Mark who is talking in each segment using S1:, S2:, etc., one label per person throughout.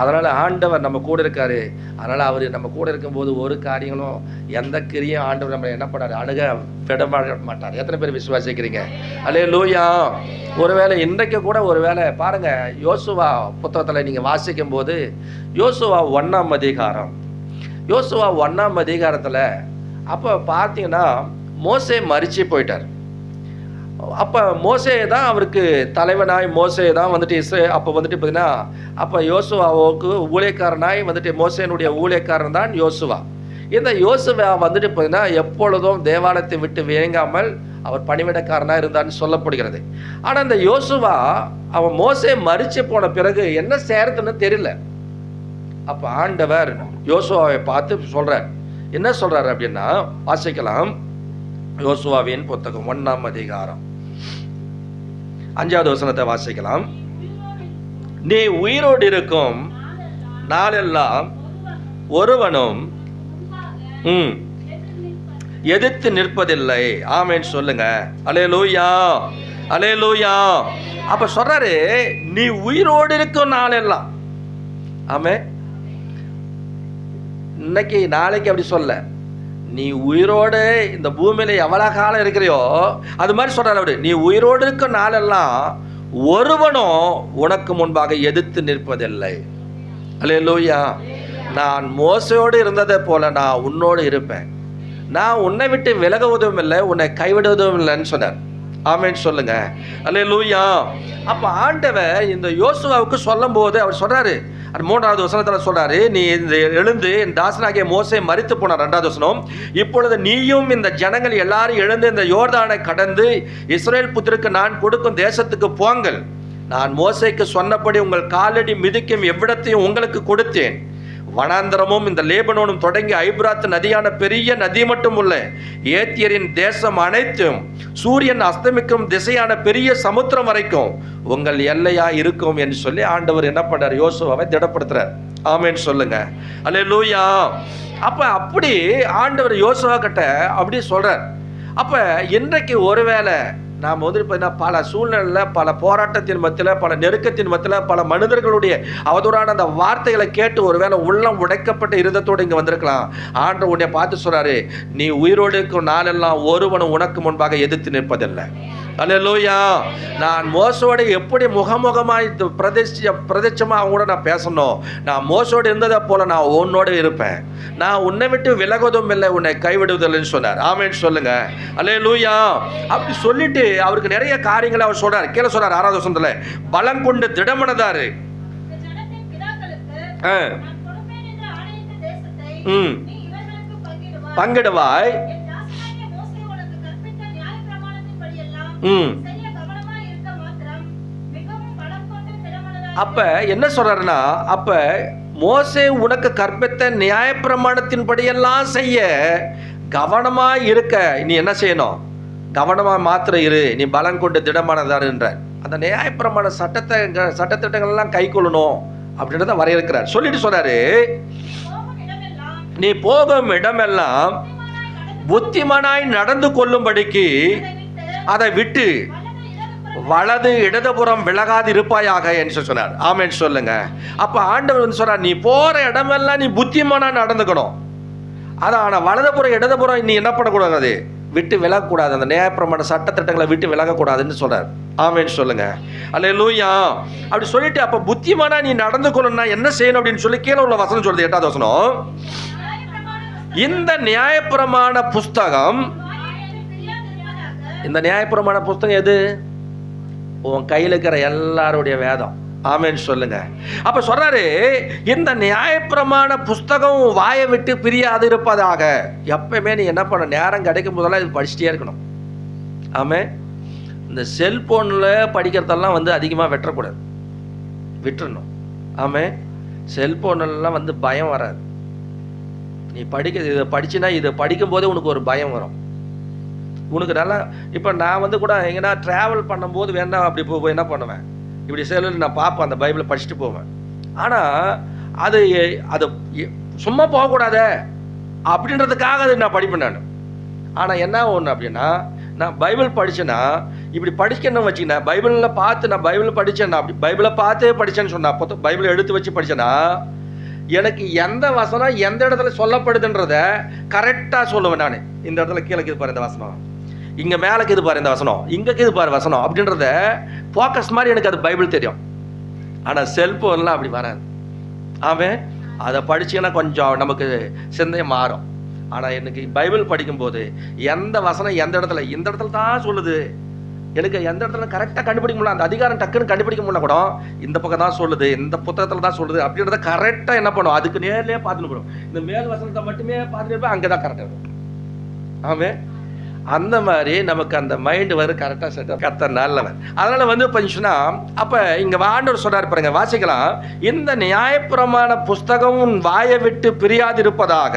S1: அதனால் ஆண்டவர் நம்ம கூட இருக்காரு. அதனால் அவர் நம்ம கூட இருக்கும்போது ஒரு காரியங்களும் எந்த கிரியும் ஆண்டவர் நம்ம என்ன பண்ணாரு, அணுக விட மாட்டார். எத்தனை பேர் விசுவாசிக்கிறீங்க? அல்லேலூயா. ஒருவேளை இன்றைக்கு கூட ஒருவேளை பாருங்க, யோசுவா புத்தகத்தில் நீங்கள் வாசிக்கும் போது யோசுவா 1ஆம் அதிகாரம், யோசுவா 1ஆம் அதிகாரத்தில் அப்போ பார்த்தீங்கன்னா மோசே மரிச்சு போயிட்டார். அப்போ மோசே தான் அவருக்கு தலைவனாய், மோசே தான் வந்துட்டு அப்போ வந்துட்டு பார்த்தீங்கன்னா அப்போ யோசுவாவுக்கு ஊழியக்காரனாய் வந்துட்டு மோசேனுடைய ஊழியக்காரன் தான் யோசுவா. இந்த யோசுவா வந்துட்டு பார்த்தீங்கன்னா எப்பொழுதும் தேவாலயத்தை விட்டு வேங்காமல் அவர் பணிவிடக்காரனாக இருந்தான்னு சொல்லப்படுகிறது. ஆனால் இந்த யோசுவா அவன் மோசே மரிச்சு போன பிறகு என்ன செய்யறதுன்னு தெரியல. அப்போ ஆண்டவர் யோசுவாவை பார்த்து சொல்கிறார். என்ன சொல்கிறார் அப்படின்னா, வாசிக்கலாம். யோசுவாவின் புத்தகம் 1ஆம் அதிகாரம் 5வது வசனத்தை வாசிக்கலாம். நீ உயிரோடு இருக்கும் நாளெல்லாம் ஒருவனும் எதிர்த்து நிற்பதில்லை. ஆமென் சொல்லுங்க. அல்லேலூயா, அல்லேலூயா. அப்ப சொல்றாரு, நீ உயிரோடு இருக்கும் நாளெல்லாம். ஆமென். இன்னைக்கு நாளைக்கு அப்படி சொல்ல, நீ உயிரோடு இந்த பூமியில எவ்வளவு காலம் இருக்கிறியோ அது மாதிரி சொல்றாரு அவரு. நீ உயிரோடு இருக்க நாளெல்லாம் ஒருவனும் உனக்கு முன்பாக எதிர்த்து நிற்பதில்லை. அல்லேலூயா. நான் மோசையோடு இருந்ததை போல நான் உன்னோடு இருப்பேன். நான் உன்னை விட்டு விலகுவதும் இல்லை, உன்னை கைவிடுவதும் இல்லைன்னு சொன்னார். ஆமென் சொல்லுங்க. அல்லேலூயா. அப்ப ஆண்டவர் இந்த யோசுவாவுக்கு சொல்லும் போது அவர் சொல்றாரு, 3வது வசனத்தில் சொல்றாரு, நீ எழுந்து என் தாசனாகிய மோசே மரித்து போனார். 2வது வசனம், இப்பொழுது நீயும் இந்த ஜனங்கள் எல்லாரும் எழுந்து இந்த யோர்தானை கடந்து இஸ்ரவேல் புத்திரருக்கு நான் கொடுக்கும் தேசத்துக்கு போங்கள். நான் மோசேக்கு சொன்னபடி உங்கள் காலடி மிதிக்கும் எவ்விடத்தையும் உங்களுக்கு கொடுத்தேன். வனாந்தரமும் இந்த லேபனோனும் தொடங்கி ஐபிராத் நதியான பெரிய நதி மட்டும் உள்ள ஏத்தியரின் தேசம் அனைத்தும் சூரியன் அஸ்தமிக்கும் திசையான பெரிய சமுத்திரம் வரைக்கும் உங்கள் எல்லையா இருக்கும் என்று சொல்லி ஆண்டவர் என்ன பண்ணார், யோசுவாவை திடப்படுத்துறார். ஆமென் சொல்லுங்க. அல்லேலூயா. அப்ப அப்படி ஆண்டவர் யோசுவா கிட்ட அப்படி சொல்றார். அப்ப இன்றைக்கு ஒருவேளை நாம் வந்து பார்த்தீங்கன்னா பல சூழ்நிலையில், பல போராட்டத்தின் மத்தியில், பல நெருக்கத்தின் மத்தியில், பல மனிதர்களுடைய அவதூறான அந்த வார்த்தைகளை கேட்டு ஒருவேளை உள்ளம் உடைக்கப்பட்ட இருதத்தோடு இங்கே வந்திருக்கலாம். ஆண்டவர் உன்னை பார்த்து சொல்றாரு, நீ உயிரோடு இருக்கும் நாளெல்லாம் ஒருவனும் உனக்கு முன்பாக எதிர்த்து நிற்பதில்லை. அல்லேலூயா. நான் மோசோடு எப்படி முகமுகமாய் பிரதட்சமாக அவங்க கூட நான் பேசணும், நான் மோசோடு இருந்ததை போல நான் உன்னோடு இருப்பேன். நான் உன்னை விட்டு விலகுவதும் இல்லை, உன்னை கைவிடுவதில்லைன்னு சொன்னார். ஆமென் சொல்லுங்க. அல்லேலூயா. அப்படி சொல்லிட்டு அவருக்கு நிறைய காரியங்களை அவர் சொல்றார். கீழே சொல்றார் 6வது வசனத்துல, பலம் கொண்டு திடமனதாரு பங்கிடுவாய். அப்ப என்ன சொல்றாருன்னா, அப்ப மோசே உனக்கு கற்பித்த நியாயப்பிரமாணத்தின் படியெல்லாம் செய்ய கவனமா இருக்க நீ என்ன செய்யணும், கவனமா மாத்திர இரு, நீ பலம் கொண்டு திடமானதாருன்ற அந்த நியாயப்பிரமாண சட்டத்திட்டங்கள் எல்லாம் கை கொள்ளணும் அப்படின்றத வரையறுக்கிறார். சொல்லிட்டு சொல்றாரு, நீ போகும் இடமெல்லாம் புத்திமானாய் நடந்து கொள்ளும்படிக்கு அதை விட்டு வலது இடதுபுறம் விலகாது இருப்பாயாக என்று சொன்னார். ஆமென் சொல்லுங்க. அப்ப ஆண்டவர் வந்து சொல்றார், நீ போற இடமெல்லாம் நீ புத்திமானா நடந்துக்கணும். அதான் வலதுபுறம் இடதுபுறம் நீ என்ன பண்ணக்கூடாது, விட்டு விலகக்கூடாது. அந்த நியாயப்பிரமாண சட்டத்திட்டங்களை விட்டு விலகக்கூடாதுன்னு சொல்றார். ஆமென் சொல்லுங்க. அல்லேலூயா. அப்படி சொல்லிட்டு அப்ப புத்திமானா நீ நடந்து கொள்ளணும்னா என்ன செய்யணும் அப்படின்னு சொல்லி கீழே உள்ள வசனம் சொல்றது. 8வது வசனம், இந்த நியாயப்பிரமாண புஸ்தகம், இந்த நியாயப்பிரமாண புஸ்தகம் எது, உன் கையில் இருக்கிற எல்லாருடைய வேதம். ஆமென் சொல்லுங்க. அப்ப சொல்றாரு, இந்த நியாயப்பிரமாண புஸ்தகம் வாயை விட்டு பிரியாது இருப்பதாக. எப்பவுமே நீ என்ன பண்ண, நேரம் கிடைக்கும் போதெல்லாம் இது படிச்சுட்டே இருக்கணும். ஆமென். இந்த செல்போன்ல படிக்கிறதெல்லாம் வந்து அதிகமாக வெட்டக்கூடாது, விட்டுறணும். ஆமென். செல்போன்லாம் வந்து பயம் வராது. நீ இதை படிச்சுனா இதை படிக்கும் போதே உனக்கு ஒரு பயம் வரும். உனக்கு நல்லா, இப்போ நான் வந்து கூட எங்கன்னா ட்ராவல் பண்ணும்போது வேணா அப்படி போய் என்ன பண்ணுவேன், இப்படி செல்லில் நான் பார்ப்பேன், அந்த பைபிளை படிச்சுட்டு போவேன். ஆனால் அது சும்மா போகக்கூடாது அப்படின்றதுக்காக அது நான் படிப்பேன் நான். ஆனால் என்ன ஒன்று அப்படின்னா, நான் பைபிள் படித்தேன்னா இப்படி படிக்கணும்னு வச்சுக்கினா, பைபிளில் பார்த்து நான் பைபிள் படித்தேன்னா, அப்படி பைபிளை பார்த்தே படித்தேன்னு சொன்னா, அப்போ பைபிளை எடுத்து வச்சு படித்தேன்னா, எனக்கு எந்த வசனம் எந்த இடத்துல சொல்லப்படுதுன்றத கரெக்டாக சொல்லுவேன் நான். இந்த இடத்துல கீழே இது பாரு இந்த வசனம், இங்கே மேலே இது பாரு இந்த வசனம், இங்கே இது பாரு வசனம் அப்படின்றத ஃபோக்கஸ் மாதிரி எனக்கு அது பைபிள் தெரியும். ஆனால் செல்ஃபோன்லாம் அப்படி வராது. அவன் அதை படிச்சிங்கன்னா கொஞ்சம் நமக்கு சிந்தை மாறும். ஆனால் எனக்கு பைபிள் படிக்கும்போது எந்த வசனம் எந்த இடத்துல, இந்த இடத்துல தான் சொல்லுது, எனக்கு எந்த இடத்துல கரெக்டாக கண்டுபிடிக்க முடியல, அந்த அதிகாரம் டக்குன்னு கண்டுபிடிக்க முடியல கூட, இந்த பக்கம் தான் சொல்லுது, இந்த புத்தகத்தில் தான் சொல்லுது அப்படின்றத கரெக்டாக என்ன பண்ணும், அதுக்கு நேர்லேயே பார்த்துட்டு போடும். இந்த மேல் வசனத்தை மட்டுமே பார்த்துட்டு இருப்பேன், அங்கே தான் கரெக்டாக இருக்கும். ஆமாம், அந்த மாதிரி நமக்கு அந்த மைண்டு கரெக்டாக செட் கத்த நல்லவன். அதனால் பண்ணிச்சுன்னா, அப்போ இங்கே ஆண்டவர் சொல்கிறார் பாருங்க, வாசிக்கலாம். இந்த நியாயப்பிரமாண புஸ்தகம் வாயை விட்டு பிரியாதிருப்பதாக,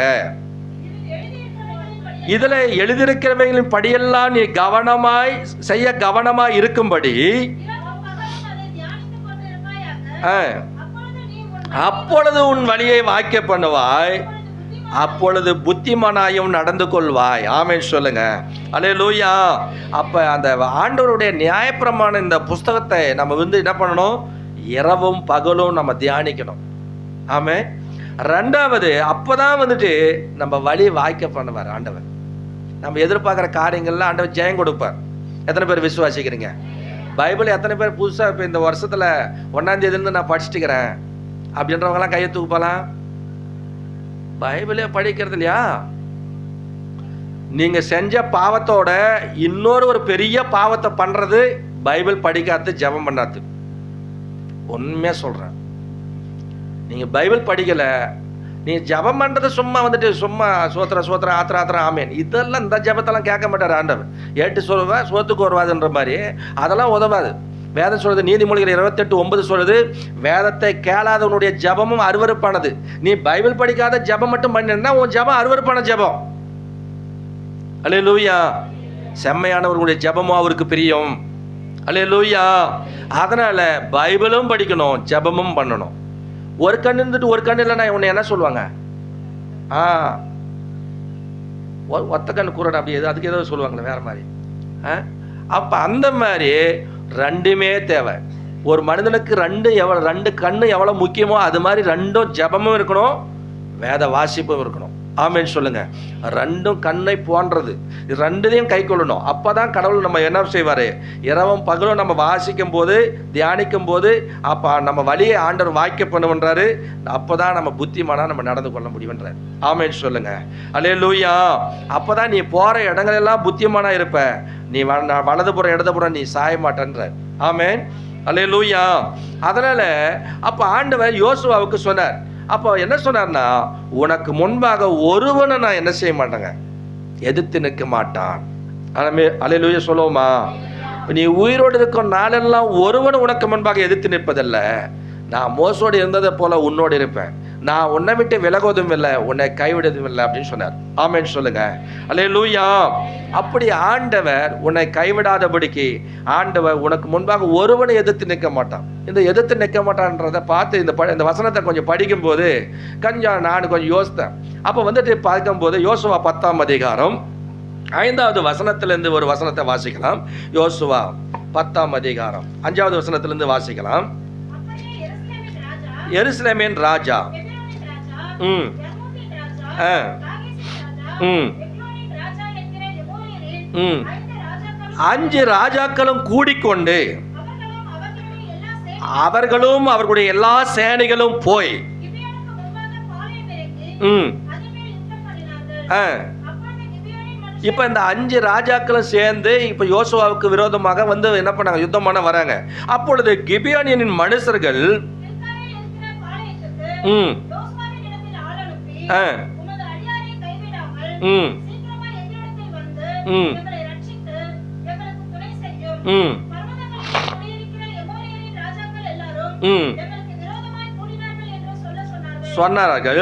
S1: இதில் எழுதியிருக்கிறவர்களின் படியெல்லாம் நீ கவனமாய் இருக்கும்படி அப்பொழுது உன் வழியை வாக்கிய பண்ணுவாய், அப்பொழுது புத்திமானாயும் நடந்து கொள்வாய். ஆமென் சொல்லுங்க. அல்லேலூயா. அப்போ அந்த ஆண்டவருடைய நியாயப்பிரமாண இந்த புஸ்தகத்தை நம்ம என்ன பண்ணணும், இரவும் பகலும் நம்ம தியானிக்கணும். ஆமென். ரெண்டாவது, அப்போதான் நம்ம வழி வாய்க்க பண்ணுவார் ஆண்டவர். நம்ம எதிர்பார்க்குற காரியங்கள்லாம் ஆண்டவர் ஜெயம் கொடுப்பார். எத்தனை பேர் விசுவாசிக்கிறீங்க? பைபிள் எத்தனை பேர் புதுசாக இப்போ இந்த வருஷத்தில் 1ஆம் தேதியிலேருந்து நான் படிச்சுட்டுக்கிறேன் அப்படின்றவங்களாம் கையை தூக்கலாம். பைபிளே படிக்கிறது இல்லையா? நீங்கள் செஞ்ச பாவத்தோட இன்னொரு ஒரு பெரிய பாவத்தை பண்ணுறது பைபிள் படிக்காது, ஜெபம் பண்ணாது. உண்மையாக சொல்கிறேன். நீங்கள் பைபிள் படிக்கலை, நீங்கள் ஜபம் பண்ணுறது சும்மா சும்மா சோத்திரம் ஆத்திரம் ஆமேன், இதெல்லாம் இந்த ஜபத்தெல்லாம் கேட்க மாட்டார் ஆண்டவர். ஏட்டு சொல்லுவேன் சோத்துக்கு வருவாதுன்ற மாதிரி அதெல்லாம் உதவாது. வேதம் சொல்லுது, நீதிமொழிகள் 28:9 சொல்லுது, வேதத்தை கேளாதவனுடைய ஜபமும் அருவருப்பானது. நீ பைபிள் படிக்காத ஜபம் மட்டும் பண்ணினா உன் ஜபம் அருவருப்பான ஜபம். அல்லேலூயா. செம்மையானவர்களுடைய ஜபமும் அவருக்கு பிரியும். அல்லேலூயா. அதனால பைபிளும் படிக்கணும், ஜபமும் பண்ணணும். ஒரு கண்ணு இருந்துட்டு ஒரு கண்ணு இல்லைன்னா உன்னை என்ன சொல்லுவாங்க? ஒத்த கண்ணு கூறடா அப்படி அதுக்கு ஏதோ சொல்லுவாங்களே வேற மாதிரி. அப்போ அந்த மாதிரி ரெண்டுமே தேவை. ஒரு மனிதனுக்கு ரெண்டு கண்ணு எவ்வளோ முக்கியமோ அது மாதிரி ரெண்டும் ஜபமும் இருக்கணும், வேத வாசிப்பும் இருக்கணும். ஆமென் சொல்லுங்க. ரெண்டும் கண்ணை போன்றது, ரெண்டுதையும் கை கொள்ளணும். அப்போதான் கடவுள் நம்ம என்ன செய்வார், இரவும் பகலும் நம்ம வாசிக்கும் போது தியானிக்கும் போது அப்போ நம்ம வழியை ஆண்டவர் வாய்க்க பண்ணுன்றாரு. அப்போ தான் நம்ம புத்திமானா நம்ம நடந்து கொள்ள முடியுன்றார். ஆமென் சொல்லுங்க. அல்லேலூயா. அப்போ தான் நீ போகிற இடங்களெல்லாம் புத்திமானா இருப்ப, நீ வலதுபுறம் இடதுபுறம் நீ சாய மாட்டேன்றார். ஆமென். அல்லேலூயா. அதனால் அப்போ ஆண்டவர் யோசுவாவுக்கு சொன்னார். அப்போ என்ன சொன்னார்னா, உனக்கு முன்பாக ஒருவனை நான் என்ன செய்ய மாட்டேங்க, எதிர்த்து நிற்க மாட்டான். அல்லேலூயா சொல்லுவோமா? நீ உயிரோடு இருக்கும் நாளெல்லாம் ஒருவன் உனக்கு முன்பாக எதிர்த்து நிற்பதில்ல. நான் மோசோடு இருந்ததை போல உன்னோடு இருப்பேன், நான் உன்னை விட்டு விலகுவதும் இல்லை, உன்னை கைவிடுவதும் இல்லை அப்படின்னு சொன்னார். ஆமென் சொல்லுங்க. அல்லேலூயா. அப்படி ஆண்டவர் உன்னை கைவிடாதபடிக்கு ஆண்டவர் உனக்கு முன்பாக ஒருவனை எதிர்த்து நிற்க மாட்டான். இந்த எதிர்த்து நிற்க மாட்டான்றதை பார்த்து இந்த வசனத்தை கொஞ்சம் படிக்கும்போது நான் கொஞ்சம் யோசித்தேன். அப்போ பார்க்கும்போது யோசுவா 10ஆம் அதிகாரம் 5வது வசனத்திலிருந்து ஒரு வசனத்தை வாசிக்கலாம். யோசுவா 10ஆம் அதிகாரம் 5வது வசனத்திலிருந்து வாசிக்கலாம். எருசலேமின் ராஜா 5 ராஜாக்களும் கூடிக்கொண்டு அவர்களும் அவர்களுடைய எல்லா சேனைகளும் போய் இப்ப இந்த 5 ராஜாக்களும் சேர்ந்து இப்ப யோசுவாவுக்கு விரோதமாக என்ன பண்ணாங்க, யுத்தம் பண்ண வராங்க. அப்பொழுது கிபியோனியனின் மனுஷர்கள் சொன்னார்கள்.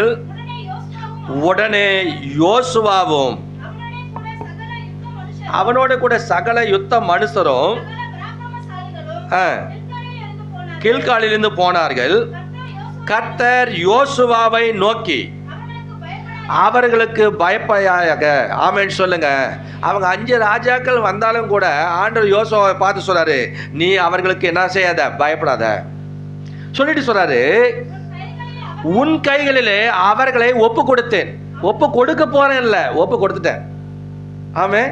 S1: உடனே யோசுவாவும் அவனோட கூட சகல யுத்த மனுஷரும் கில்காலிலிருந்து போனார்கள். கர்த்தர் யோசுவாவை நோக்கி அவர்களுக்கு பயப்படாயாக. ஆமென் சொல்லுங்க. அவங்க 5 ராஜாக்கள் வந்தாலும் கூட ஆண்டவர் யோசுவாவை பார்த்து சொல்றாரு, நீ அவர்களுக்கு என்ன செய்யாத, பயப்படாத சொல்லிட்டு சொல்றாரு, உன் கைகளிலே அவர்களை ஒப்பு கொடுத்தேன். ஒப்பு கொடுக்க போறேன் இல்ல, ஒப்பு கொடுத்துட்டேன். ஆமென்,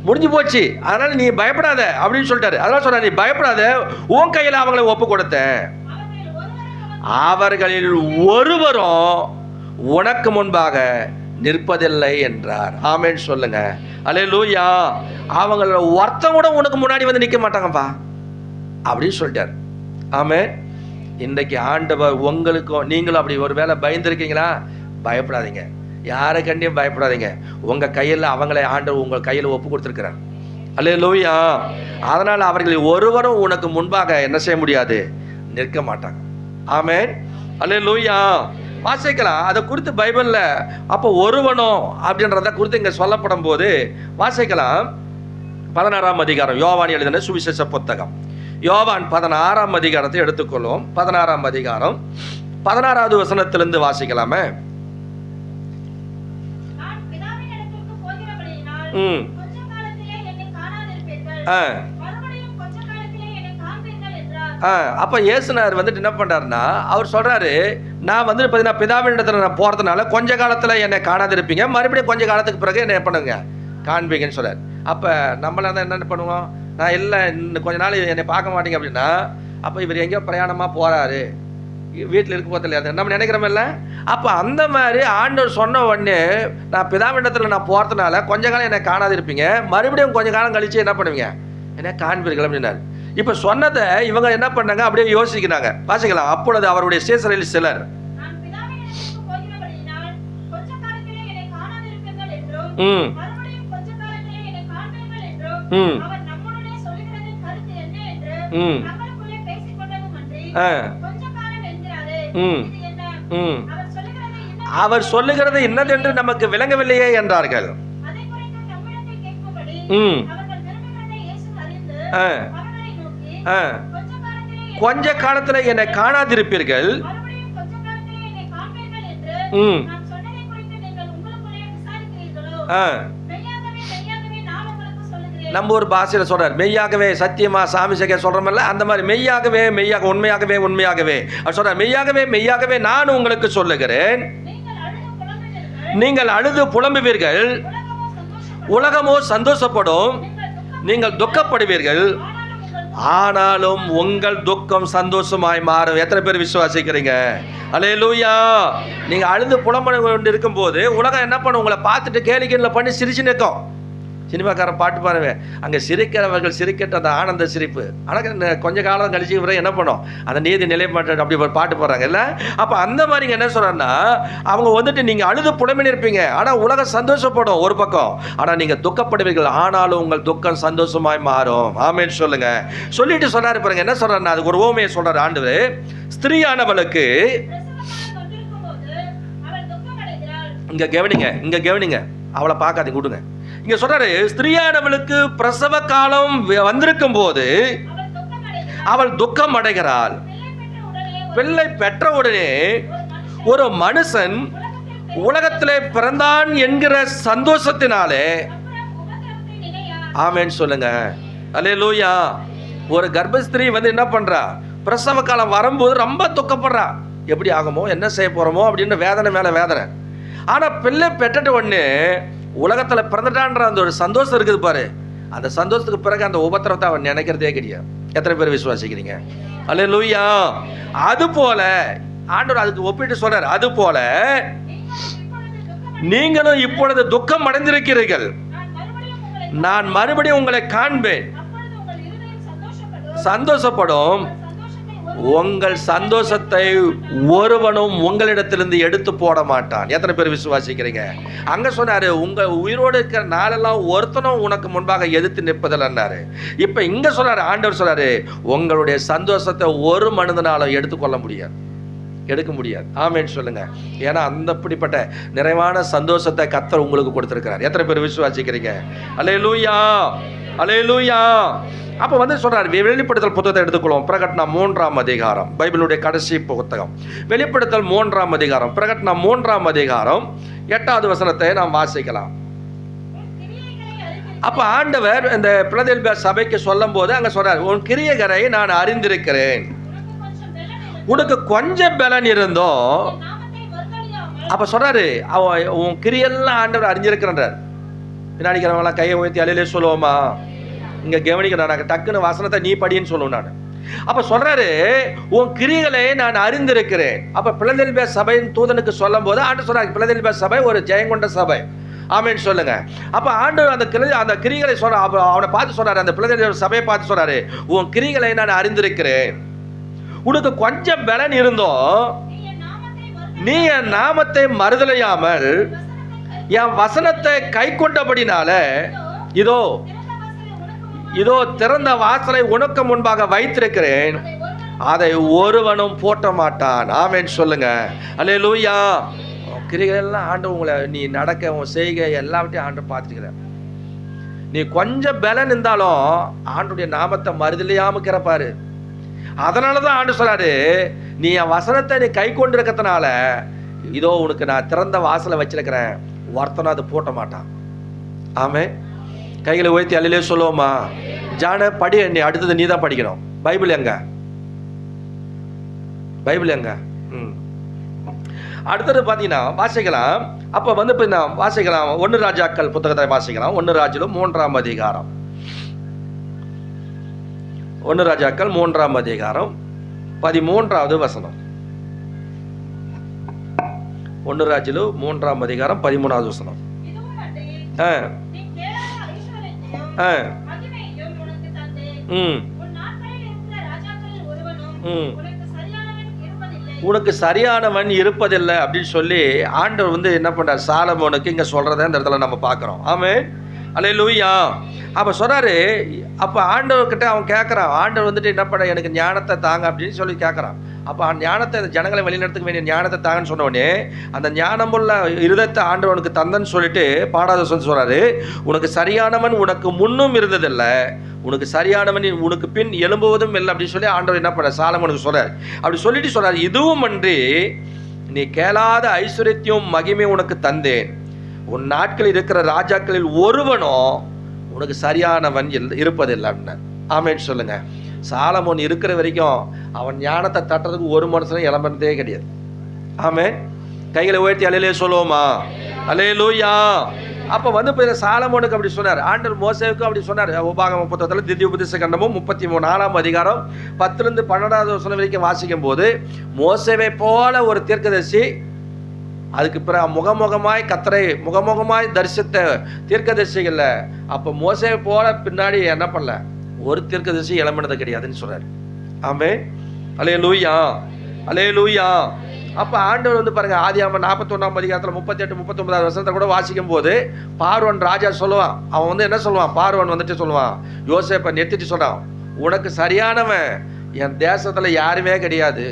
S1: முடிஞ்சு போச்சு. அதனால நீ பயப்படாத அப்படின்னு சொல்லிட்டாரு. அதனால சொல்றாரு, நீ பயப்படாத, உன் கையில் அவங்களை ஒப்பு கொடுத்தேன். அவர்களில் ஒருவரும் உனக்கு முன்பாக நிற்பதில்லை என்றார். ஆமென் சொல்லுங்க. அல்லேலூயா. அவங்கள ஒருத்தன் கூட உனக்கு முன்னாடி வந்து நிற்க மாட்டாங்கப்பா அப்படின்னு சொல்லிட்டார். ஆமென். இன்றைக்கு ஆண்டவர் உங்களுக்கும், நீங்களும் அப்படி ஒரு வேளை பயந்துருக்கீங்களா? பயப்படாதீங்க, யாரை கண்டியும் பயப்படாதீங்க. உங்க கையில் அவங்களை ஆண்டவர் உங்கள் கையில் ஒப்பு கொடுத்துருக்கிறார். அல்லேலூயா. அதனால் அவர்கள் ஒருவரும் உனக்கு முன்பாக என்ன செய்ய முடியாது, நிற்க மாட்டாங்க. ஆமென். அல்லேலூயா. வாசிக்கலாம் அதை குறித்து பைபிள்ல. அப்போ ஒருவனும் அப்படின்றத குறித்து இங்க சொல்லப்படும் போது வாசிக்கலாம். 16ஆம் அதிகாரம், யோவான் எழுதின சுவிசேஷ புத்தகம், யோவான் 16ஆம் அதிகாரத்தை எடுத்துக்கொள்வோம். 16ஆம் அதிகாரம் 16வது வசனத்திலிருந்து வாசிக்கலாமே. அப்ப இயேசுனார் வந்துட்டு என்ன பண்றாருன்னா, அவர் சொல்றாரு, நான் வந்து பார்த்தீங்கன்னா பிதாவின் இடத்துல நான் போறதுனால கொஞ்ச காலத்துல என்னை காணாதிருப்பீங்க, மறுபடியும் கொஞ்ச காலத்துக்கு பிறகு என்ன பண்ணுங்க, காண்பீங்கன்னு சொல்றாரு. அப்ப நம்மள தான் என்ன பண்ணுவோம், நான் இல்லை இன்னும் கொஞ்ச நாள் என்னை பார்க்க மாட்டீங்க அப்படின்னா, அப்ப இவர் எங்கேயோ பிரயாணமா போறாரு, வீட்டில் இருக்க போதில்லை நம்ம நினைக்கிறோமில்ல. அப்போ அந்த மாதிரி ஆண்டவர் சொன்ன உடனே, நான் பிதாவிடத்தில் நான் போகிறதுனால கொஞ்ச காலம் என்னை காணாதிருப்பீங்க, மறுபடியும் கொஞ்ச காலம் கழிச்சு என்ன பண்ணுவீங்க, என்ன காண்பீர்கள் அப்படின்னாரு. இப்போ சொன்னதை இவங்க என்ன பண்ணாங்க, அப்படியே யோசிக்கிறாங்க. வாசிக்கலாம். அப்பொழுது அவருடைய சீசரில் சிலர் அவர் சொல்லுகிறது என்னதென்று நமக்கு விளங்கவில்லையே என்றார்கள். கொஞ்ச காலத்துல என்னை காணாதிருப்பீர்கள், நம்ம ஒரு பாஷையில சொல்றாரு, மெய்யாகவே சத்தியமா சாமி சகே சொல்றோம்ல, அந்த மாதிரி மெய்யாகவே மெய்யாக உண்மையாகவே உண்மையாகவே சொல்றாரு, மெய்யாகவே மெய்யாகவே நான் உங்களுக்கு சொல்லுகிறேன், நீங்கள் அழுது புலம்புவீர்கள், உலகமோ சந்தோஷப்படும், நீங்கள் துக்கப்படுவீர்கள், ஆனாலும் உங்கள் துக்கம் சந்தோஷமாய் மாறும். எத்தனை பேர் விசுவாசிக்கிறீங்க? அல்லேலூயா. நீங்க அழுது புலம்பு கொண்டு இருக்கும் போது உலகம் என்ன பண்ணும், உங்களை பார்த்துட்டு கேளிக்கையில் பண்ணி சிரிச்சு நிற்கும். சினிமாக்காரன் பாட்டு பாருங்க, அங்கே சிரிக்கிறவர்கள் சிரிக்கட்ட அந்த ஆனந்த சிரிப்பு. ஆனால் கொஞ்ச காலம் கழிச்சு இவரை என்ன பண்ணும், அந்த நீதி நிலைப்பாட்டு அப்படி ஒரு பாட்டு போடுறாங்க இல்லை. அப்போ அந்த மாதிரி என்ன சொல்கிறேன்னா, அவங்க வந்துட்டு நீங்கள் அழுது புலம்பின்னு இருப்பீங்க, ஆனால் உலகம் சந்தோஷப்படும் ஒரு பக்கம், ஆனால் நீங்கள் துக்கப்படுவீர்கள், ஆனாலும் உங்கள் துக்கம் சந்தோஷமாய் மாறும். ஆமென் சொல்லுங்க. சொல்லிட்டு சொன்னாரு பாருங்க, என்ன சொல்றாருன்னா, அதுக்கு ஒரு ஓமையை சொல்றாரு ஆண்டவர். ஸ்திரீயானவளுக்கு, இங்க கவனிங்க, அவளை பார்க்காதீங்க, விடுங்க. இங்க சொல்றாரு, ஸ்திரீயானவளுக்கு பிரசவ காலம் வந்திருக்கும் போது அவள் துக்கம் அடைகிறாள். பிள்ளை பெற்ற உடனே ஒரு மனுஷன் உலகத்திலே பிறந்தான் என்கிற சந்தோஷத்தினாலே, ஆமென் சொல்லுங்க. அல்லேலூயா. ஒரு கர்ப்பஸ்திரீ வந்து என்ன பண்றா, பிரசவ காலம் வரும்போது ரொம்ப துக்கப்படுறா, எப்படி ஆகுமோ என்ன செய்ய போறோமோ அப்படின்னு வேதனை மேல வேதனை. ஆனா பிள்ளை பெற்ற உடனே உலகத்துல பிறந்துட்டான்ற அந்த ஒரு சந்தோஷம் இருக்குது பாரு, அந்த சந்தோஷத்துக்கு பிறகு அந்த உபத்திரத்தை அவன் நினைக்கிறதே கிடையாது. எத்தனை பேர் விசுவாசிக்கிறீங்க? அல்லேலூயா. அது போல ஆண்டவர் அதுக்கு ஒப்பிட்டு சொல்றாரு, அது போல நீங்களும் இப்பொழுது துக்கம் அடைந்திருக்கிறீர்கள், நான் மறுபடியும் உங்களை காண்பேன், சந்தோஷப்படும், உங்கள் சந்தோஷத்தை ஒருவனும் உங்களிடத்திலிருந்து எடுத்து போட மாட்டான். எத்தனை பேர் விசுவாசிக்கிறீங்க? அங்க சொன்னாரு, உங்க உயிரோடு இருக்கிற நாளெல்லாம் ஒருத்தனும் உனக்கு முன்பாக எதிர்த்து நிற்பதில்லைன்னாரு. இப்ப இங்க சொல்றாரு, ஆண்டவர் சொல்றாரு, உங்களுடைய சந்தோஷத்தை ஒரு மனிதனாலும் எடுத்துக்கொள்ள முடியாது, எடுக்க முடியாது. ஆமென் சொல்லுங்க. ஏன்னா அந்த அப்படிப்பட்ட நிறைவான சந்தோஷத்தை கர்த்தர் உங்களுக்கு கொடுத்திருக்கிறார். எத்தனை பேர் விசுவாசிக்கிறீங்க? அல்லேலூயா, அல்லேலூயா. அப்போ வந்து சொல்றாரு, வெளிப்படுத்தல் புத்தகத்தை எடுத்துக்கொள்வோம். பிரகடனம் 3ஆம் அதிகாரம், பைபிளுடைய கடைசி புத்தகம். வெளிப்படுத்தல் 3ஆம் அதிகாரம், பிரகடனம் 3ஆம் அதிகாரம் 8வது வசனத்தை நாம் வாசிக்கலாம். அப்ப ஆண்டவர் இந்த பிலதெல்பியா சபைக்கு சொல்லும் போது அங்க சொல்றாரு, உன் கிரியைகளை நான் அறிந்திருக்கிறேன், உனக்கு கொஞ்சம் பலன் இருந்தோம். அப்ப சொல்றாரு, உன் கிரியெல்லாம் ஆண்டவர் அறிஞ்சிருக்கிறார். பின்னாடிக்கிறவங்களாம் கையை உயர்த்தி அலையிலே சொல்லுவோமா? இங்க கவனிக்கிறேன், நான் டக்குன்னு வசனத்தை நீ படின்னு சொல்லுவேன் நான். அப்ப சொல்றாரு, உன் கிரியைகளை நான் அறிந்திருக்கிறேன். அப்ப பிலதெல்பியா சபையின் தூதனுக்கு சொல்லும் போது ஆண்டு சொல்றாரு, பிலதெல்பியா சபை ஒரு ஜெயங்கொண்ட சபை. ஆமென் சொல்லுங்க. அப்ப ஆண்டவர் அந்த கிரிகளை சொல்ற, அவனை பார்த்து சொல்றாரு, அந்த பிலதெல்பியா சபையை பார்த்து சொல்றாரு, உன் கிரிகளை நான் அறிந்திருக்கிறேன், உனக்கு கொஞ்சம் பலன் இருந்தோம், நீ என் நாமத்தை மறுதலையாமல் என் வசனத்தை கை கொண்டபடினால இதோ இதோ திறந்த வாசலை உனக்கு முன்பாக வைத்திருக்கிறேன், அதை ஒருவனும் போட்ட மாட்டான். ஆமென் சொல்லுங்க. அல்லேலூயா. கிரிகளெல்லாம் ஆண்டவர் உங்களை, நீ நடக்க உன் செய்கை எல்லாவற்றையும் ஆண்டவர் பார்த்துக்கிறேன். நீ கொஞ்சம் பலன் இருந்தாலும் ஆண்டுடைய நாமத்தை மறுதலையாம கிறப்பாரு. அதனாலதான் ஆண்டு சொல்றாரு, நீ என் வசனத்தை நீ கை கொண்டிருக்கிறதுனால இதோ உனக்கு நான் திறந்த வாசலை வச்சிருக்கிறேன், ஒருத்தனும் அது போட்ட மாட்டான். ஆமே. கைகளை உயர்த்தி அல்லையிலே சொல்லுவோமா? ஜான படி, நீ அடுத்தது நீ தான் படிக்கணும். பைபிள் எங்க? பைபிள் எங்க? அடுத்தது பார்த்தீங்கன்னா வாசிக்கலாம். அப்போ வந்து இப்போ நான் வாசிக்கலாம், 1 ராஜாக்கள் புத்தகத்தை வாசிக்கலாம். 1 ராஜாக்கள் 3ஆம் அதிகாரம். 1 ராஜாக்கள் 3ஆம் அதிகாரம் 13வது வசனம். 1 ராஜாக்கள் 3ஆம் அதிகாரம் 13வது வசனம். உனக்கு சரியானவன் இருப்பதில்லை அப்படின்னு சொல்லி ஆண்டவர் வந்து என்ன பண்றார், சாலமோனுக்கு இங்க சொல்றதை இந்த இடத்துல நம்ம பார்க்கிறோம். ஆமென். அல்லேலூயா. அப்ப சொல்றாரு, அப்ப ஆண்டவர்கிட்ட அவன் கேட்கறான், ஆண்டவர் வந்துட்டு என்ன பண்ண, எனக்கு ஞானத்தை தாங்க அப்படின்னு சொல்லி கேட்கறான். அப்ப ஞானத்தை, ஜனங்களை வழிநடத்துக்க வேண்டிய ஞானத்தை தாங்கன்னு சொன்ன உடனே அந்த ஞானமுள்ள இருதத்தை ஆண்டவர் உனக்கு தந்தன்னு சொல்லிட்டு பாடாத சொல்றாரு, உனக்கு சரியானவன் உனக்கு முன்னும் இருந்ததில்லை, உனக்கு சரியானவன் உனக்கு பின் எழும்புவதும் இல்லை அப்படின்னு சொல்லி ஆண்டவர் என்ன பண்ண சாலமோனுக்கு சொல்றாரு. அப்படி சொல்லிட்டு சொல்றாரு, இதுவும் அன்றி நீ கேளாத ஐஸ்வர்யத்தையும் மகிமை உனக்கு தந்தேன், உன் நாட்களில் இருக்கிற ராஜாக்களில் ஒருவனும் உனக்கு சரியானவன் இருப்பதில்லை. ஆமென் சொல்லுங்க. சாலமோன் இருக்கிற வரைக்கும் அவன் ஞானத்தை தட்டுறதுக்கு ஒரு மனுஷனும் இளம்பனதே கிடையாது. ஆமென். கைகளை உயர்த்தி அல்லேலூயா சொல்லுவோமா? அல்லேலூயா. அப்போ வந்து இப்போ சாலமோனுக்கு அப்படி சொன்னார், ஆண்டவர் மோசேவுக்கும் அப்படி சொன்னார். உபாகம புத்தகத்தில் திவ்ய உபதேச கண்டமும் 34ஆம் அதிகாரம் 10லிருந்து 12வது வசனம் வரைக்கும் வாசிக்கும் போது, மோசேவை போல ஒரு தீர்க்கதரிசி, அதுக்கு பிறகு முகமுகமாய் கத்தரை முகமுகமாய் தரிசித்த தீர்க்கதரிசிகள்ல அப்போ மோசேவை போல பின்னாடி என்ன பண்ணல, ஒரு தீர்க்கதரிசி இளம்பினது கிடையாதுன்னு சொல்றாரு. ஆமென். அல்லேலூயா. அல்லேலூயா. அப்ப ஆண்டவர் வந்து பாருங்க, ஆதியாகமம் 41ஆம் அதிகாரத்துல 38 39வது வசனத்தை கூட வாசிக்கும் போது பார்வோன் ராஜா சொல்லுவான், அவன் வந்து என்ன சொல்லுவான், பார்வோன் வந்துட்டு சொல்லுவான், யோசேப்பை நிறுத்திட்டு சொல்றான், உனக்கு சரியானவன் என் தேசத்துல யாருமே கிடையாது,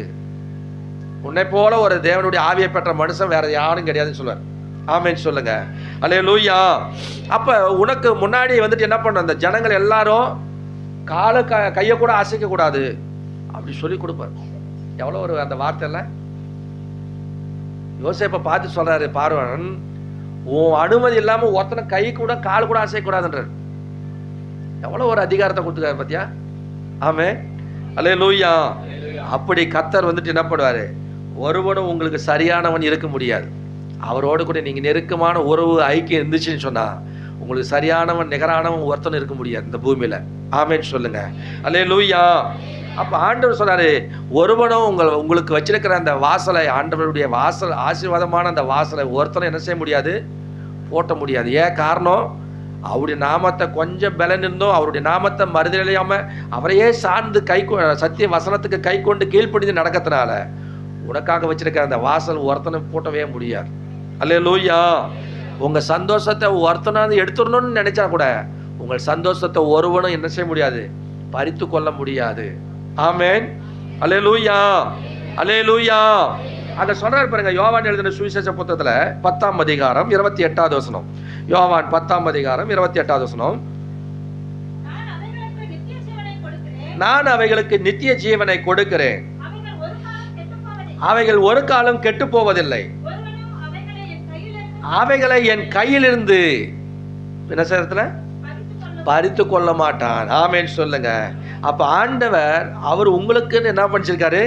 S1: உன்னை போல ஒரு தேவனுடைய ஆவியை பெற்ற மனுஷன் வேற யாரும் கிடையாதுன்னு சொல்லுவார். ஆமென் சொல்லுங்க. அல்லேலூயா. அப்ப உனக்கு முன்னாடி வந்துட்டு என்ன பண்ண, அந்த ஜனங்கள் எல்லாரும் காலை கையை கூட அசைக்க கூடாது அப்படி சொல்லி கொடுப்பார். எவ்வளோ ஒரு அந்த வார்த்தையில யோசேப்பை பார்த்து சொல்றாரு பார்வன், உன் அனுமதி இல்லாம ஒருத்தனை கை கூட கால் கூட அசைக்கூடாதுன்றார். எவ்வளவு ஒரு அதிகாரத்தை கொடுத்துருக்காரு பாத்தியா? ஆமென். அல்லேலூயா. அப்படி கர்த்தர் வந்துட்டு என்ன பண்ணுவாரு, ஒருவனும் உங்களுக்கு சரியானவன் இருக்க முடியாது, அவரோடு கூட நீங்க நெருக்கமான உறவு ஐக்கியம் இருந்துச்சுன்னு சொன்னா உங்களுக்கு சரியானவன் நிகரானவன் ஒருத்தனும் இருக்க முடியாது இந்த பூமியில. ஆமென் சொல்லுங்க. அல்லேலூயா. அப்ப ஆண்டவர் சொல்றாரு, ஒருவனும் உங்களுக்கு வச்சிருக்கிற அந்த வாசலை, ஆண்டவருடைய வாசல் ஆசீர்வாதமான அந்த வாசலை ஒருத்தனும் என்ன செய்ய முடியாது, போட்ட முடியாது. ஏன் காரணம், அவருடைய நாமத்தை கொஞ்சம் பலன் இருந்தோம், அவருடைய நாமத்தை மறுதலையாம அவரையே சார்ந்து சத்திய வசனத்துக்கு கை கொண்டு கீழ்ப்படிந்து நடக்கிறதுனால உனக்காக வச்சிருக்கிற அந்த வாசல் ஒருத்தனை போட்டவே முடியாது. அல்லேலூயா. உங்க சந்தோஷத்தை ஒருத்தனாவது எடுத்துடணும்னு நினைச்சா கூட உங்கள் சந்தோஷத்தை ஒருவனும் என்ன செய்ய முடியாது, பறித்து கொள்ள முடியாது. ஆமென். அல்லேலூயா. அல்லேலூயா. அத சொல்றாரு பாருங்க, யோவான் எழுதின சுவிசேஷ புத்தகத்துல 10ஆம் அதிகாரம் 28வது வசனம். யோவான் 10ஆம் அதிகாரம் 28வது வசனம். நான் அவைகளுக்கு நித்திய ஜீவனை கொடுக்கிறேன், அவைகள் ஒரு காலம் கெட்டு போவதில்லை, அவைகளை என் கையிலிருந்து என்ன செய்யறதுல பறித்து கொள்ள மாட்டான். ஆமென் சொல்லுங்க. அப்ப ஆண்டவர் அவர் உங்களுக்குன்னு என்ன பண்ணிச்சிருக்காரு?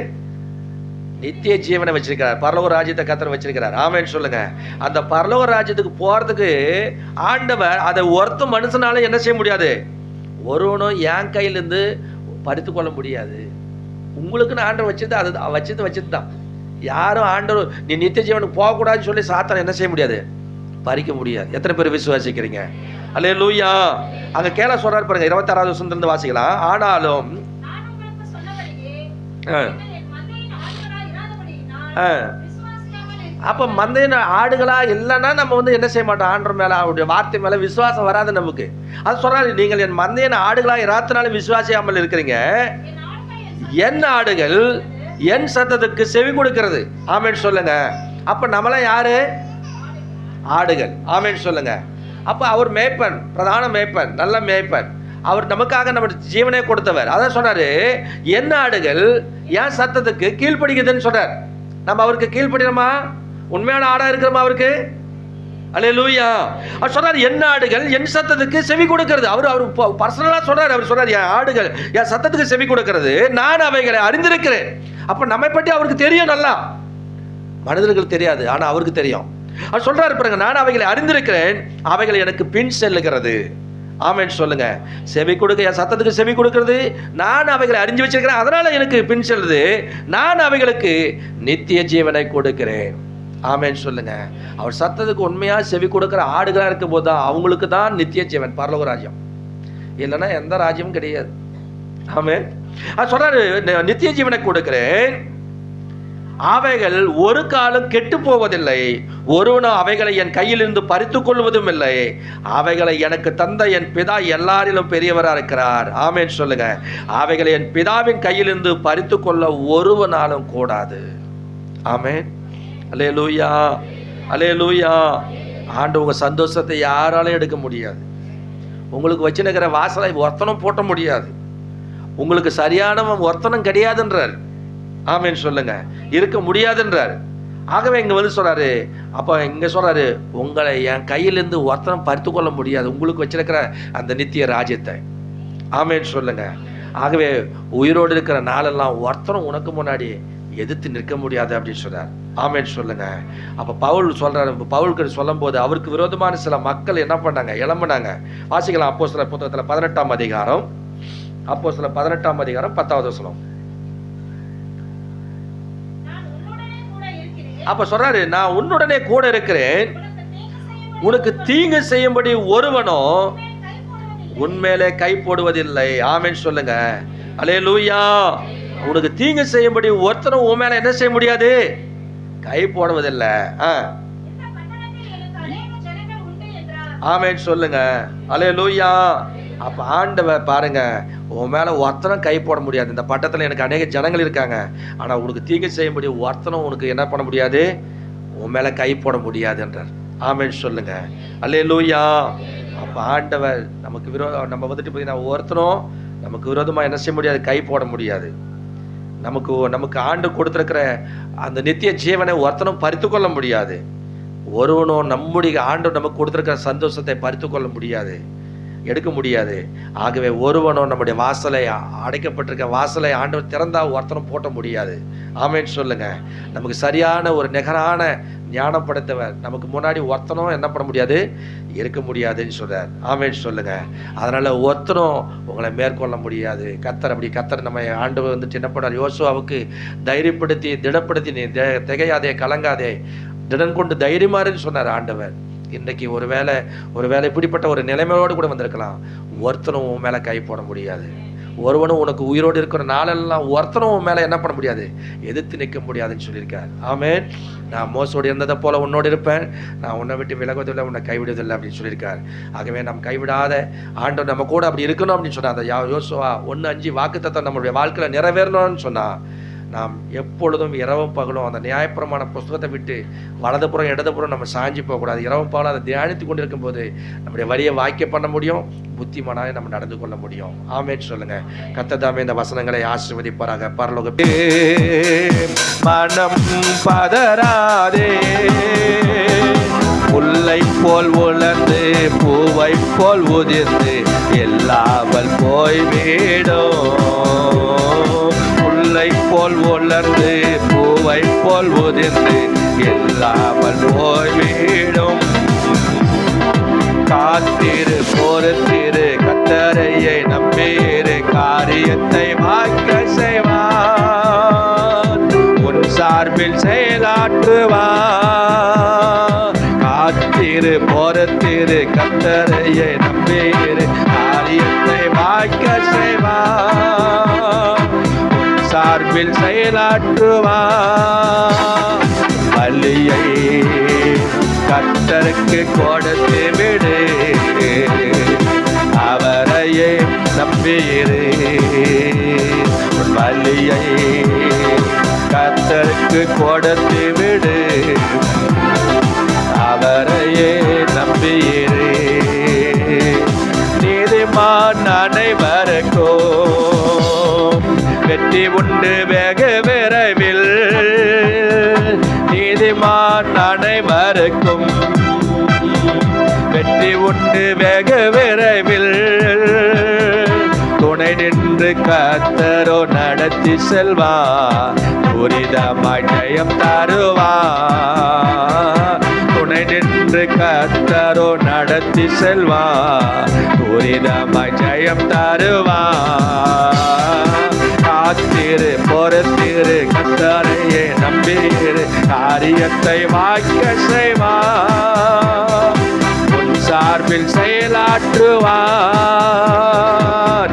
S1: நித்திய ஜீவனை வச்சிருக்கிறார். பரலோக ராஜ்யத்தை கர்த்தர் வச்சிருக்கிறார். ஆமென் சொல்லுங்க. அந்த பரலோக ராஜ்யத்துக்கு போறதுக்கு ஆண்டவர் அதை ஒருத்த மனுஷனால என்ன செய்ய முடியாது? ஒருவனும் என் கையிலிருந்து பறித்து கொள்ள முடியாது. உங்களுக்குன்னு ஆண்டவர் வச்சது அது வச்சது தான். யாரும் ஆண்டவர் நீ நித்திய ஜீவனுக்கு போகக்கூடாதுன்னு சொல்லி சாத்தான் என்ன செய்ய முடியாது? பறிக்க முடியாது. எத்தனை பேர் விசுவாசிக்கிறீங்க? அல்லேலூயா. அங்க கேள சொல்றாரு பாருங்க, 26வது வசனத்திலிருந்து வாசிக்கலாம். ஆனாலும் அப்ப மந்தையின் ஆடுகளா இல்லைன்னா நம்ம வந்து என்ன செய்ய மாட்டோம்? ஆண்டவர் மேல அவருடைய வார்த்தை மேல விசுவாசம் வராது நமக்கு. அது சொல்றாரு, நீங்கள் என் மந்தையின் ஆடுகளா இராத்தினாலும் விசுவாசியாமல் இருக்கிறீங்க. என் ஆடுகள் என் சத்தத்துக்கு செவி கொடுக்கிறது. ஆமென் சொல்லுங்க. அப்ப நம்மளாம் யாரு? ஆடுகள். ஆமென் சொல்லுங்க. அப்ப அவர் மேய்ப்பன், பிரதான மேய்ப்பன், நல்ல மேய்ப்பன். அவர் நமக்காக நம்ம ஜீவனை கொடுத்தவர். அதான் சொன்னாரு, என் ஆடுகள் என் சத்தத்துக்கு கீழ்ப்படிக்குதுன்னு சொல்றார். நம்ம அவருக்கு கீழ்ப்படினோமா? உண்மையான ஆடா இருக்கிறோமா அவருக்கு? அல்லேலூயா. அவர் சொல்றாரு, என் ஆடுகள் என் சத்தத்துக்கு செவி கொடுக்கிறது. அவர் பர்சனலா சொல்றாரு. அவர் சொல்றாரு, என் ஆடுகள் என் சத்தத்துக்கு செவி கொடுக்கிறது, நான் அவைகளை அறிந்திருக்கிறேன். அப்ப நம்மை பற்றி அவருக்கு தெரியும். நல்லா மனிதர்கள் தெரியாது, ஆனா அவருக்கு தெரியும். அவர் சொல்றாரு பாருங்க, நான் அவைகளை அறிந்திருக்கிறேன், அவைகளை எனக்கு பின் செல்லுகிறது. ஆமென் சொல்லுங்க. செவி கொடுக்க, என் சத்தத்துக்கு செவி கொடுக்கிறது, நான் அவைகளை அறிஞ்சு வச்சிருக்கிறேன், அதனால எனக்கு பின் செல்லுது. நான் அவைகளுக்கு நித்திய ஜீவனை கொடுக்கிறேன். ஆமென் சொல்லுங்க. அவர் சத்தத்துக்கு உண்மையா செவி கொடுக்கிற ஆடுகளா இருக்கும் போது தான் அவங்களுக்கு தான் நித்திய ஜீவன், பரலோக ராஜ்யம். இல்லைன்னா எந்த ராஜ்யமும் கிடையாது. ஆமென். அவர் சொல்றாரு, நித்திய ஜீவனை கொடுக்கிறேன், அவைகள் ஒரு காலம் கெட்டு போவதில்லை, ஒருவனும் அவைகளை என் கையிலிருந்து பறித்து கொள்வதும் இல்லை. அவைகளை எனக்கு தந்த என் பிதா எல்லாரிலும் பெரியவராக இருக்கிறார். ஆமென் சொல்லுங்க. அவைகளை என் பிதாவின் கையிலிருந்து பறித்து கொள்ள ஒருவனாலும் கூடாது. ஆமென். அல்லேலூயா, அல்லேலூயா. ஆண்டு உங்க சந்தோஷத்தை யாராலும் எடுக்க முடியாது. உங்களுக்கு வச்சுனுக்கிற வாசலை ஒருத்தனும் போட்ட முடியாது. உங்களுக்கு சரியானவன் ஒருத்தனும் கிடையாதுன்றார். ஆமென் சொல்லுங்க. இருக்க முடியாதுன்றார். ஆகவே இங்க வந்து சொல்றாரு, அப்ப இங்க சொல்றாரு, உங்களை என் கையிலிருந்து ஒருத்தனும் பறித்து கொள்ள முடியாது, உங்களுக்கு வச்சிருக்கிற அந்த நித்திய ராஜ்யத்தை. ஆமென் சொல்லுங்க. ஆகவே உயிரோடு இருக்கிற நாளெல்லாம் ஒருத்தனும் உனக்கு முன்னாடி எதிர்த்து நிற்க முடியாது அப்படின்னு சொல்றார். ஆமென் சொல்லுங்க. அப்ப பவுல் சொல்றாரு, பவுலுக்கு சொல்லும் போது அவருக்கு விரோதமான சில மக்கள் என்ன பண்ணாங்க? எழும்பினாங்க. வாசிக்கலாம் அப்போஸ்தலர் புத்தகத்துல 18ஆம் அதிகாரம், அப்போஸ்தலர் 18ஆம் அதிகாரம் 10வது வசனம். அப்ப சொல்றாரு, நான் உன்னுடனே கூட இருக்கிறேன், உனக்கு தீங்கு செய்யும்படி ஒருவனும் உன்மேலே கை போடுவதில்லை. ஆமென் சொல்லுங்க. அல்லேலூயா. உனக்கு தீங்கு செய்யும்படி ஒருத்தரும் உன் மேல என்ன செய்ய முடியாது? கை போடுவதில்லை. ஆமென் சொல்லுங்க. அல்லேலூயா. அப்ப ஆண்டவர் பாருங்க, உன் மேல ஒருத்தனும் கை போட முடியாது. இந்த பட்டத்துல எனக்கு அநேக ஜனங்கள் இருக்காங்க, ஆனா உனக்கு தீங்கு செய்யும்படி ஒருத்தனும் உனக்கு என்ன பண்ண முடியாது? உன் மேல கை போட முடியாது என்றார். ஆமென் சொல்லுங்க. அல்லேலூயா. அப்ப ஆண்டவர் நமக்கு நம்ம வந்துட்டு பார்த்தீங்கன்னா ஒருத்தனும் நமக்கு விரோதமா என்ன செய்ய முடியாது? கை போட முடியாது. நமக்கு ஆண்டு கொடுத்திருக்கிற அந்த நித்திய ஜீவனை ஒருத்தனும் பறித்து கொள்ள முடியாது. ஒருவனும் நம்முடைய ஆண்டு நமக்கு கொடுத்திருக்கிற சந்தோஷத்தை பறித்து கொள்ள முடியாது, எடுக்க முடியாது. ஆகவே ஒருவனும் நம்முடைய வாசலை, அடைக்கப்பட்டிருக்க வாசலை ஆண்டவர் திறந்தா ஒருத்தனும் போட்ட முடியாது. ஆமென் சொல்லுங்க. நமக்கு சரியான ஒரு நிகரான ஞானம் படைத்தவர் நமக்கு முன்னாடி ஒருத்தனும் என்ன பண்ண முடியாது? இருக்க முடியாதுன்னு சொல்றார். ஆமென் சொல்லுங்க. அதனால ஒருத்தனும் உங்களை மேற்கொள்ள முடியாது. கர்த்தர் நம்ம ஆண்டவர் வந்துட்டு என்ன பண்ணார்? யோசுவாவுக்கு தைரியப்படுத்தி திடப்படுத்தி, நீ திகையாதே, கலங்காதே, திடன் கொண்டு தைரியமாறுன்னு சொன்னார் ஆண்டவர். இன்றைக்கு ஒருவேளை இப்படிப்பட்ட ஒரு நிலைமையோடு கூட வந்திருக்கலாம். ஒருத்தனும் உன் மேலே கை போட முடியாது. ஒருவனும் உனக்கு உயிரோடு இருக்கிற நாளெல்லாம் ஒருத்தனும் உன் மேலே என்ன பண்ண முடியாது? எதிர்த்து நிற்க முடியாதுன்னு சொல்லியிருக்கார். ஆமென். நான் மோசோடு இருந்ததை போல உன்னோடு இருப்பேன், நான் உன்னை விட்டு விலகுவதில்லை, உன்னை கைவிடுவதில்லை அப்படின்னு சொல்லியிருக்கார். ஆகவே நம்ம கைவிடாத ஆண்டவர் நம்ம கூட அப்படி இருக்கணும் அப்படின்னு சொன்னா, அந்த யோசுவா 1:5 வாக்குத்தத்தம் நம்மளுடைய வாழ்க்கையில் நிறைவேறணும்னு சொன்னா, நாம் எப்பொழுதும் இரவும் பகலும் அந்த நியாயப்பிரமாண புஸ்தகத்தை விட்டு வலதுபுறம் இடதுபுறம் நம்ம சாஞ்சி போகக்கூடாது. இரவும் பகலும் அதை தியானித்து கொண்டு இருக்கும்போது நம்முடைய வழியை வாக்கிய பண்ண முடியும், புத்திமானாக நம்ம நடந்து கொள்ள முடியும். ஆமென் சொல்லுங்க. கர்த்தர் தாமே இந்த வசனங்களை ஆசீர்வதிப்பாராக. பரலோக மனம் பதறாதே, போல் உதிர்ந்து எல்லாமல் போய்விடும். முல்லை போல் உலர்ந்து பூவை போல் உதிர்ந்து எல்லாமல் போய்விடும். காத்திரு பொறுத்திரு கர்த்தரையே நம்பியிரு காரியத்தை வாய்க்க செய்வார். உன் சார்பில் செயலாற்றுவார். காத்திரு பொறுத்திரு கர்த்தரையே நம்பியிரு காரியத்தை வாய்க்க செய்வார். உன் சார்பில் செயலாற்றுவார். பலியை கர்த்தருக்கு கொடுத்து விடு, அவரையே நம்பியிரு. பலியை கர்த்தருக்கு கொடுத்து விடு, அவரையே நம்பியிரு. நீதிமான் அனைவருக்கும் வெற்றி உண்டு வெகு விரைவில். நீதிமான் அனைவருக்கும் வெற்றி உண்டு வெகு விரைவில். துணை நின்று கர்த்தரோ நடத்தி செல்வார். துரிதமாய் ஜெயம் தருவார். துணை நின்று கர்த்தரோ நடத்தி செல்வார். துரிதமாய் ஜெயம் தருவார். காத்திரு பொறுத்திரு கர்த்தரையே நம்பியிரு காரியத்தை வாய்க்க செய்வார். உன் சார்பில் செயலாற்றுவார்.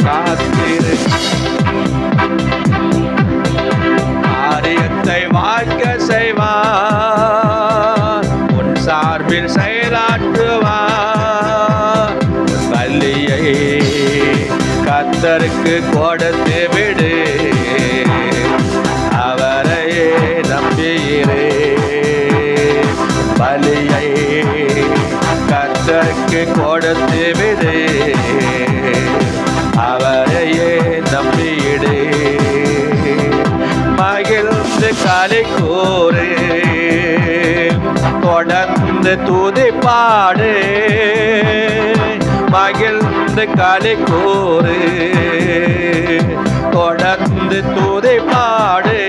S1: காத்திரு காரியத்தை வாய்க்க செய்வார். உன் சார்பில் செயலாற்றுவார். பலியை கர்த்தருக்கு கொடுத்து விடு, அவரையே நம்பியிரு. பலியை கர்த்தருக்கு கொடுத்து விடு, அவரையே நம்பியிடு. மகிழ்ந்து களி கூறு, தொடர்ந்து துதிப்பாடு. மகிழ்ந்து களி கூறு, தொடர்ந்து துதிப்பாடு.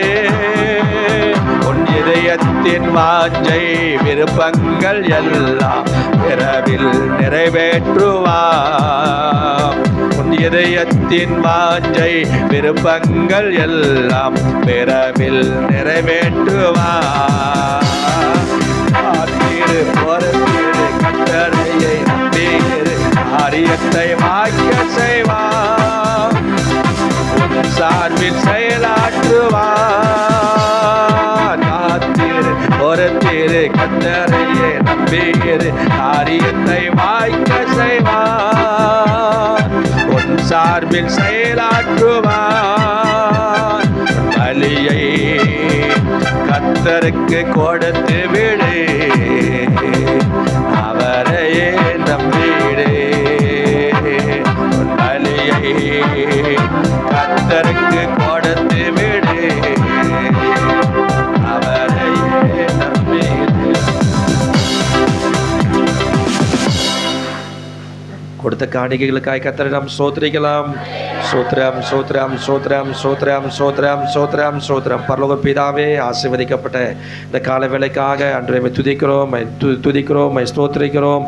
S1: உன் இதயத்தின் வாஞ்சை விருப்பங்கள் எல்லாம் விரைவில் நிறைவேற்றுவார். உன் இதயத்தின் வாஞ்சை விருப்பங்கள் எல்லாம் விரைவில் நிறைவேற்றுவார். காத்திரு பொறுத்திரு கர்த்தரையை நம்பியிரு காரியத்தை வாய்க்க செய்வார். உன் சார்பில் செயலாற்றுவார். காத்திரு பொறுத்திரு கர்த்தரையே நம்பியிரு காரியத்தை வாய்க்க செய்வார். உன் சார்பில் செயலாற்றுவார். பலியை கர்த்தருக்கு கொடுத்து விடு, அவரையே நம்பிடு. பலியை கர்த்தருக்கு கொடுத்து விடு, அவரையே நம்பிடு. கொடுத்த காணிக்கைகளுக்காய் கர்த்தரை நாம் ஸ்தோத்திரிக்கலாம். ஸ்தோத்திரம் ஸ்தோத்திரம் ஸ்தோத்திரம் ஸ்தோத்திரம் ஸ்தோத்திரம் ஸ்தோத்திரம் ஸ்தோத்திரம். பரலோக பிதாவே, ஆசீர்வதிக்கப்பட்ட இந்த கால வேளைக்காக அன்றைய துதிக்கிறோம், துதிக்கிறோம், ஸ்தோத்திரிக்கிறோம்,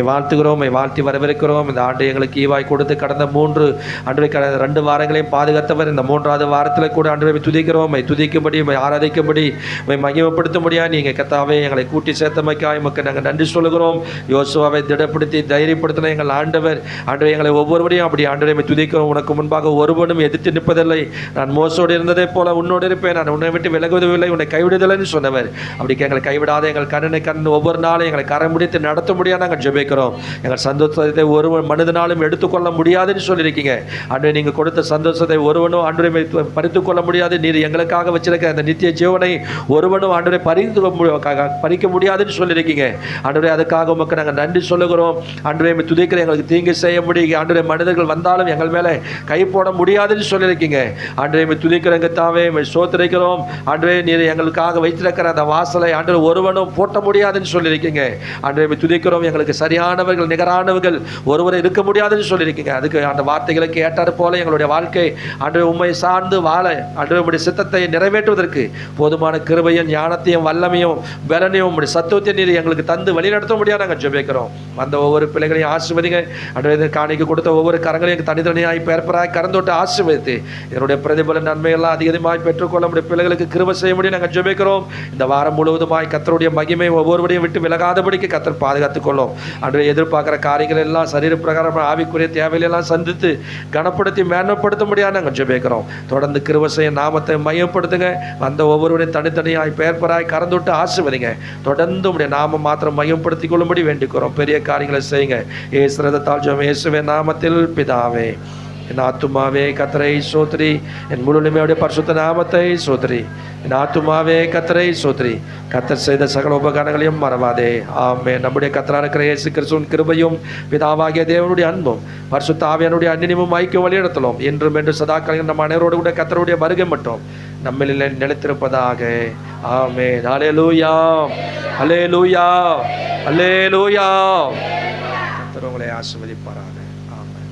S1: வாழ்த்துகிறோம், வாழ்த்தி வரவேற்கிறோம். இந்த ஆண்டு எங்களுக்கு ஈவாய் கொடுத்து கடந்த 2 வாரங்களையும் பாதுகாத்தவர். இந்த 3வது வாரத்தில் கூட அன்றைய துதிக்கிறோம், துதிக்கும்படி, ஆராதிக்கும்படி, மகிமைப்படுத்தும்படியா நீங்கள் கர்த்தாவே எங்களை கூட்டி சேர்த்தமைக்காய் மக்கள் நாங்கள் நன்றி சொல்லுகிறோம். யோசுவாவை திடப்படுத்தி தைரியப்படுத்தின எங்கள் ஆண்டவர் எங்களை ஒவ்வொருவரையும் அப்படி ஆண்டவரை துதிக்கிறோம். உனக்கு முன்பாக ஒருவனும் எதிர்த்து நிற்பதில்லை. நான் மோசோடு இருந்ததை போல உன்னோடு இருப்பேன், நான் உன்னை விட்டு விலகுவதில்லை, உன்னை கைவிடுதலைன்னு சொன்னவர். அப்படி எங்களை கைவிடாத எங்கள் கண் ஒவ்வொரு நாளும் எங்களை கரம் முடித்து நடத்த முடியாது நாங்கள் ஜெபிக்கிறோம். எங்கள் சந்தோஷத்தை ஒருவன் மனிதனாலும் எடுத்துக்கொள்ள முடியாதுன்னு சொல்லியிருக்கீங்க. ஆண்டவரே, நீங்கள் கொடுத்த சந்தோஷத்தை ஒருவனும் ஆண்டவரை பறித்துக்கொள்ள முடியாது. நீர் எங்களுக்காக வச்சிருக்க அந்த நித்திய ஜீவனை ஒருவனும் ஆண்டவரை பறிக்க முடியாதுன்னு சொல்லியிருக்கீங்க. ஆண்டவரே, அதுக்காக உமக்கு நாங்கள் நன்றி சொல்லுகிறோம். ஆண்டவரை துதிக்கிற எங்களுக்கு தீங்கு செய்ய முடியும். ஆண்டவரே, மனிதர்கள் வந்தாலும் எங்கள் மேலே கை போட முடியாதுன்னு சொல்லியிருக்கீங்க. ஆண்டவரே துதிக்கிறங்க தாவே, சோத்திரிக்கிறோம். ஆண்டவரே நீர் எங்களுக்காக வைத்திருக்கிற அந்த வாசலை ஆண்டவரே ஒருவனும் போட்ட முடியாதுன்னு சொல்லியிருக்கீங்க. ஆண்டவரே துதிக்கிறோம். எங்களுக்கு சரியானவர்கள் நிகரானவர்கள் ஒருவரை இருக்க முடியாதுன்னு சொல்லியிருக்கீங்க. அதுக்கு அந்த வார்த்தைகளை கேட்டார் போல எங்களுடைய வாழ்க்கை ஆண்டவரே உம்மை சார்ந்து வாழ ஆண்டவரே உம்முடைய சித்தத்தை நிறைவேற்றுவதற்கு போதுமான கிருபையும் ஞானத்தையும் வல்லமையும் பலனையும் உம்முடைய சத்துவத்தை நீர் எங்களுக்கு தந்து வழிநடத்த முடியாது நாங்கள் ஜெபிக்கிறோம். வந்த ஒவ்வொரு பிள்ளைகளையும் ஆசீர்வதிங்க. ஆண்டவரே காணிக்கு கொடுத்த ஒவ்வொரு கரங்களையும் தனித்தனியாய் பேர்பராய் கறந்தோட்டு ஆசீர்வதித்து என்னுடைய பிரதிபல நன்மையெல்லாம் அதிகமாய் பெற்றுக்கொள்ள நம்முடைய பிள்ளைகளுக்கு கிருபை செய்ய முடியும் நாங்கள் ஜெபிக்கிறோம். இந்த வாரம் முழுவதுமாய் கர்த்தருடைய மகிமை ஒவ்வொருவரையும் விட்டு விலகாதபடிக்கு கர்த்தர் பாதுகாத்துக் கொள்ளும். ஆண்டவரே எதிர்பார்க்கிற காரியங்கள் எல்லாம் சரீர பிரகாரம் ஆவிக்குரிய தேவையெல்லாம் சந்தித்து கனப்படுத்தி மேன்மைப்படுத்த முடியாது நாங்கள் ஜெபிக்கிறோம். தொடர்ந்து கிருபை செய்ய நாமத்தை மையப்படுத்துங்க. வந்த ஒவ்வொருவரையும் தனித்தனியாய் பேர்பராய் கறந்துவிட்டு ஆசீர்வதிங்க. தொடர்ந்து உடைய நாமம் மாத்திரம் மையப்படுத்திக் கொள்ளும்படி வேண்டிக்கிறோம். பெரிய காரியங்களை செய்யுங்க. ஏசுரத்தால் ஜெபம் இயேசுவின் நாமத்தில் பிதாவே. என் ஆத்துமாவே கர்த்தரை சோத்ரி, என் முழுமையுடைய பரிசுத்த நாமத்தை சோத்ரி. என் ஆத்துமாவே கர்த்தரை சோத்ரி, கர்த்தர் செய்த சகல உபகாரங்களையும் மறவாதே. ஆமென். நம்முடைய கர்த்தரான இருக்கிற இயேசு கிறிஸ்துவின் கிருபையும் பிதாவாகிய தேவனுடைய அன்பும் பரிசுத்த ஆவியானுடைய அந்நியமும் ஐக்கியம் வழிநடத்தலும் என்றும் என்று சதாக்காலம் நம்ம அனைவரோடு கூட கர்த்தருடைய வருகை மட்டும் நம்மில் நிலைத்திருப்பதாக. ஆமென். அல்லேலூயா, அல்லேலூயா, அல்லேலூயா. கர்த்தர் உங்களை ஆசீர்வதிப்பாராக. ஆமென்.